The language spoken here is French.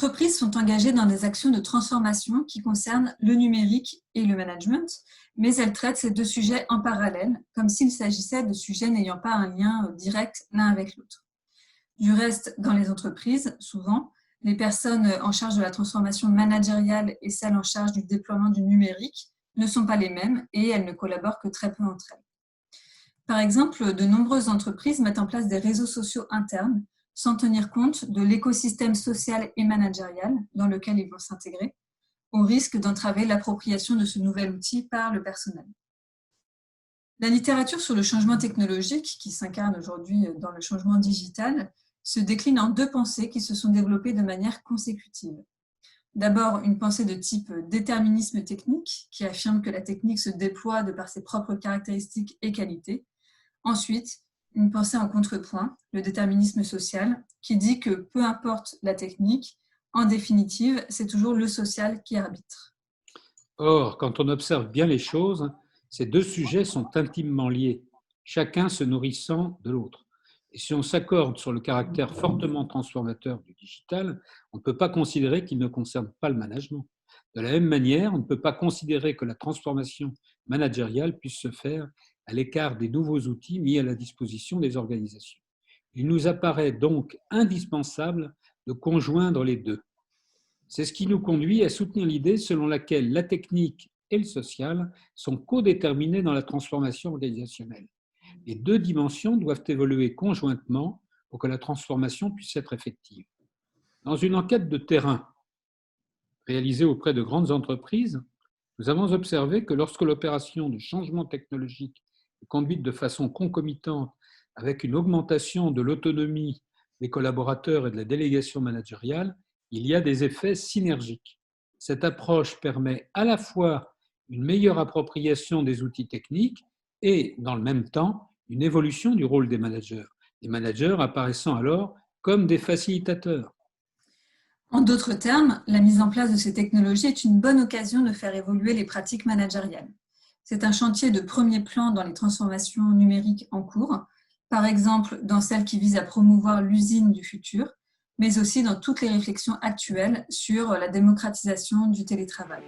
entreprises sont engagées dans des actions de transformation qui concernent le numérique et le management, mais elles traitent ces deux sujets en parallèle, comme s'il s'agissait de sujets n'ayant pas un lien direct l'un avec l'autre. Du reste, dans les entreprises, souvent, les personnes en charge de la transformation managériale et celles en charge du déploiement du numérique ne sont pas les mêmes et elles ne collaborent que très peu entre elles. Par exemple, de nombreuses entreprises mettent en place des réseaux sociaux internes sans tenir compte de l'écosystème social et managérial dans lequel ils vont s'intégrer, au risque d'entraver l'appropriation de ce nouvel outil par le personnel. La littérature sur le changement technologique, qui s'incarne aujourd'hui dans le changement digital, se décline en deux pensées qui se sont développées de manière consécutive. D'abord, une pensée de type déterminisme technique, qui affirme que la technique se déploie de par ses propres caractéristiques et qualités. Ensuite, une pensée en contrepoint, le déterminisme social, qui dit que peu importe la technique, en définitive, c'est toujours le social qui arbitre. Or, quand on observe bien les choses, ces deux sujets sont intimement liés, chacun se nourrissant de l'autre. Et si on s'accorde sur le caractère fortement transformateur du digital, on ne peut pas considérer qu'il ne concerne pas le management. De la même manière, on ne peut pas considérer que la transformation managériale puisse se faire à l'écart des nouveaux outils mis à la disposition des organisations. Il nous apparaît donc indispensable de conjoindre les deux. C'est ce qui nous conduit à soutenir l'idée selon laquelle la technique et le social sont codéterminés dans la transformation organisationnelle. Les deux dimensions doivent évoluer conjointement pour que la transformation puisse être effective. Dans une enquête de terrain réalisée auprès de grandes entreprises, nous avons observé que lorsque l'opération de changement technologique est conduite de façon concomitante avec une augmentation de l'autonomie des collaborateurs et de la délégation managériale, il y a des effets synergiques. Cette approche permet à la fois une meilleure appropriation des outils techniques et, dans le même temps, une évolution du rôle des managers apparaissant alors comme des facilitateurs. En d'autres termes, la mise en place de ces technologies est une bonne occasion de faire évoluer les pratiques managériales. C'est un chantier de premier plan dans les transformations numériques en cours, par exemple dans celles qui visent à promouvoir l'usine du futur, mais aussi dans toutes les réflexions actuelles sur la démocratisation du télétravail.